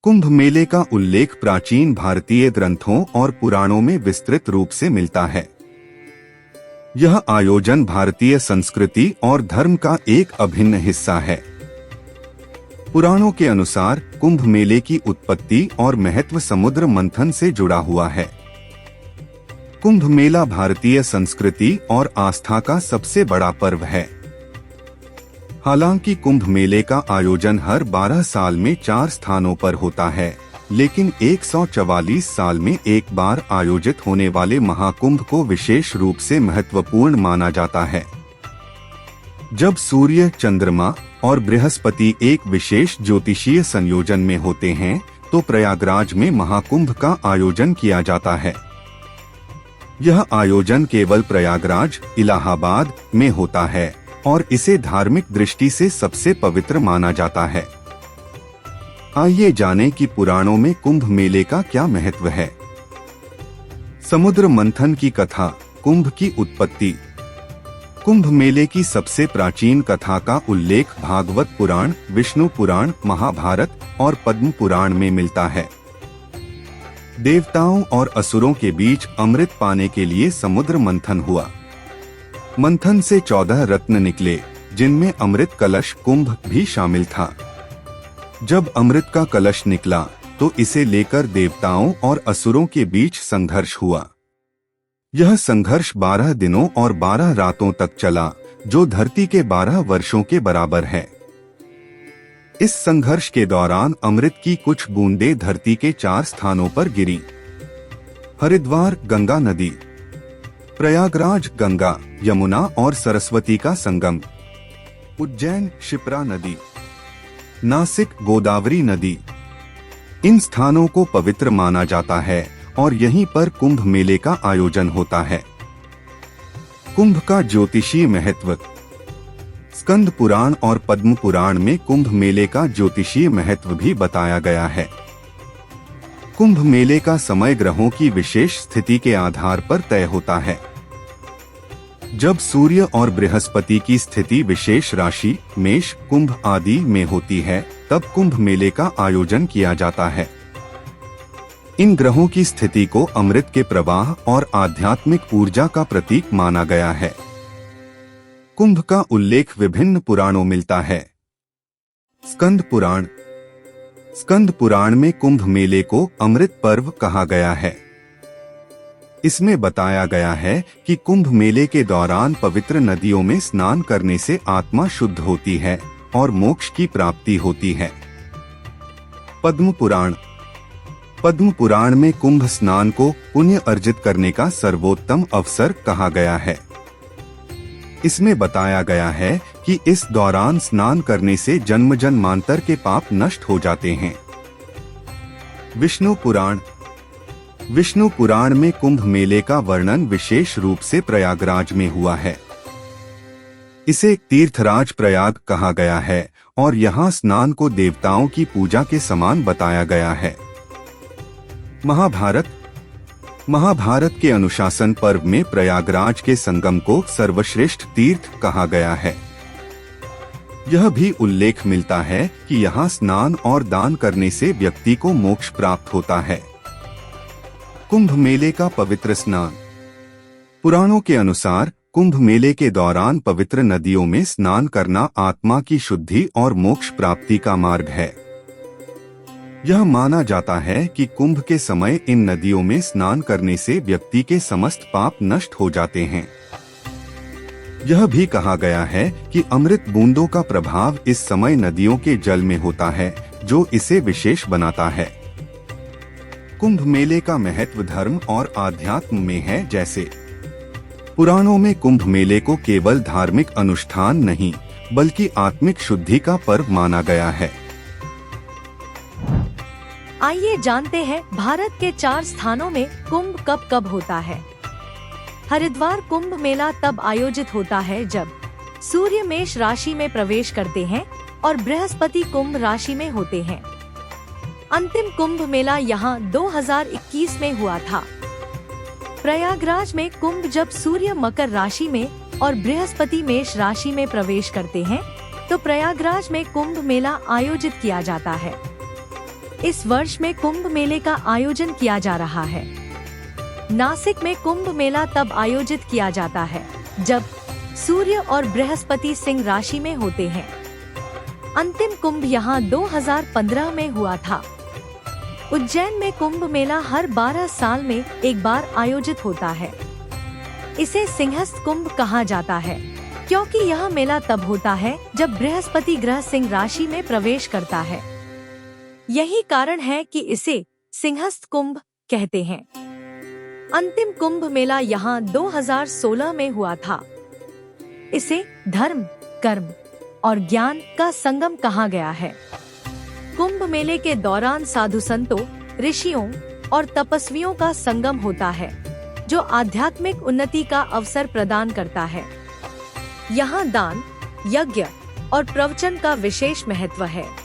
कुंभ मेले का उल्लेख प्राचीन भारतीय ग्रंथों और पुराणों में विस्तृत रूप से मिलता है। यह आयोजन भारतीय संस्कृति और धर्म का एक अभिन्न हिस्सा है। पुराणों के अनुसार कुंभ मेले की उत्पत्ति और महत्व समुद्र मंथन से जुड़ा हुआ है। कुंभ मेला भारतीय संस्कृति और आस्था का सबसे बड़ा पर्व है। हालांकि कुंभ मेले का आयोजन हर 12 साल में 4 स्थानों पर होता है, लेकिन 144 साल में एक बार आयोजित होने वाले महाकुंभ को विशेष रूप से महत्वपूर्ण माना जाता है। जब सूर्य, चंद्रमा और बृहस्पति एक विशेष ज्योतिषीय संयोजन में होते हैं, तो प्रयागराज में महाकुंभ का आयोजन किया जाता है। यह आयोजन केवल प्रयागराज, इलाहाबाद में होता है और इसे धार्मिक दृष्टि से सबसे पवित्र माना जाता है। आइए जानें कि पुराणों में कुंभ मेले का क्या महत्व है। समुद्र मंथन की कथा, कुंभ की उत्पत्ति। कुंभ मेले की सबसे प्राचीन कथा का उल्लेख भागवत पुराण, विष्णु पुराण, महाभारत और पद्म पुराण में मिलता है। देवताओं और असुरों के बीच अमृत पाने के लिए समुद्र मंथन हुआ। मंथन से 14 रत्न निकले, जिनमें अमृत कलश कुंभ भी शामिल था। जब अमृत का कलश निकला तो इसे लेकर देवताओं और असुरों के बीच संघर्ष हुआ। यह संघर्ष 12 दिनों और 12 रातों तक चला, जो धरती के 12 वर्षों के बराबर है। इस संघर्ष के दौरान अमृत की कुछ बूंदें धरती के 4 स्थानों पर गिरी। हरिद्वार, गंगा नदी। प्रयागराज, गंगा, यमुना और सरस्वती का संगम। उज्जैन, शिप्रा नदी। नासिक, गोदावरी नदी। इन स्थानों को पवित्र माना जाता है और यहीं पर कुंभ मेले का आयोजन होता है। कुंभ का ज्योतिषीय महत्व। स्कंद पुराण और पद्म पुराण में कुंभ मेले का ज्योतिषीय महत्व भी बताया गया है। कुंभ मेले का समय ग्रहों की विशेष स्थिति के आधार पर तय होता है। जब सूर्य और बृहस्पति की स्थिति विशेष राशि मेष, कुंभ आदि में होती है, तब कुंभ मेले का आयोजन किया जाता है। इन ग्रहों की स्थिति को अमृत के प्रवाह और आध्यात्मिक ऊर्जा का प्रतीक माना गया है। कुंभ का उल्लेख विभिन्न पुराणों मिलता है। स्कंद पुराण। स्कंद पुराण में कुंभ मेले को अमृत पर्व कहा गया है। इसमें बताया गया है कि कुंभ मेले के दौरान पवित्र नदियों में स्नान करने से आत्मा शुद्ध होती है और मोक्ष की प्राप्ति होती है। पद्म पुराण। पद्म पुराण में कुंभ स्नान को पुण्य अर्जित करने का सर्वोत्तम अवसर कहा गया है। इसमें बताया गया है कि इस दौरान स्नान करने से जन्म जन्मांतर के पाप नष्ट हो जाते हैं। विष्णु पुराण। विष्णु पुराण में कुंभ मेले का वर्णन विशेष रूप से प्रयागराज में हुआ है। इसे तीर्थराज प्रयाग कहा गया है और यहाँ स्नान को देवताओं की पूजा के समान बताया गया है। महाभारत। महाभारत के अनुशासन पर्व में प्रयागराज के संगम को सर्वश्रेष्ठ तीर्थ कहा गया है। यह भी उल्लेख मिलता है कि यहाँ स्नान और दान करने से व्यक्ति को मोक्ष प्राप्त होता है। कुंभ मेले का पवित्र स्नान। पुराणों के अनुसार कुंभ मेले के दौरान पवित्र नदियों में स्नान करना आत्मा की शुद्धि और मोक्ष प्राप्ति का मार्ग है। यह माना जाता है कि कुंभ के समय इन नदियों में स्नान करने से व्यक्ति के समस्त पाप नष्ट हो जाते हैं। यह भी कहा गया है कि अमृत बूंदों का प्रभाव इस समय नदियों के जल में होता है, जो इसे विशेष बनाता है। कुंभ मेले का महत्व धर्म और आध्यात्म में है। जैसे पुराणों में कुंभ मेले को केवल धार्मिक अनुष्ठान नहीं, बल्कि आत्मिक शुद्धि का पर्व माना गया है। आइए जानते हैं भारत के 4 स्थानों में कुंभ कब कब होता है। हरिद्वार कुंभ मेला तब आयोजित होता है जब सूर्य मेष राशि में प्रवेश करते हैं और बृहस्पति कुंभ राशि में होते हैं। अंतिम कुंभ मेला यहाँ 2021 में हुआ था। प्रयागराज में कुंभ जब सूर्य मकर राशि में और बृहस्पति मेष राशि में प्रवेश करते हैं, तो प्रयागराज में कुंभ मेला आयोजित किया जाता है। इस वर्ष में कुंभ मेले का आयोजन किया जा रहा है। नासिक में कुंभ मेला तब आयोजित किया जाता है जब सूर्य और बृहस्पति सिंह राशि में होते हैं। अंतिम कुंभ यहाँ 2015 में हुआ था। उज्जैन में कुंभ मेला हर 12 साल में एक बार आयोजित होता है। इसे सिंहस्थ कुंभ कहा जाता है क्योंकि यह मेला तब होता है जब बृहस्पति ग्रह सिंह राशि में प्रवेश करता है। यही कारण है कि इसे सिंहस्थ कुंभ कहते हैं। अंतिम कुंभ मेला यहाँ 2016 में हुआ था। इसे धर्म, कर्म और ज्ञान का संगम कहा गया है। कुंभ मेले के दौरान साधु संतों, ऋषियों और तपस्वियों का संगम होता है जो आध्यात्मिक उन्नति का अवसर प्रदान करता है। यहाँ दान, यज्ञ और प्रवचन का विशेष महत्व है।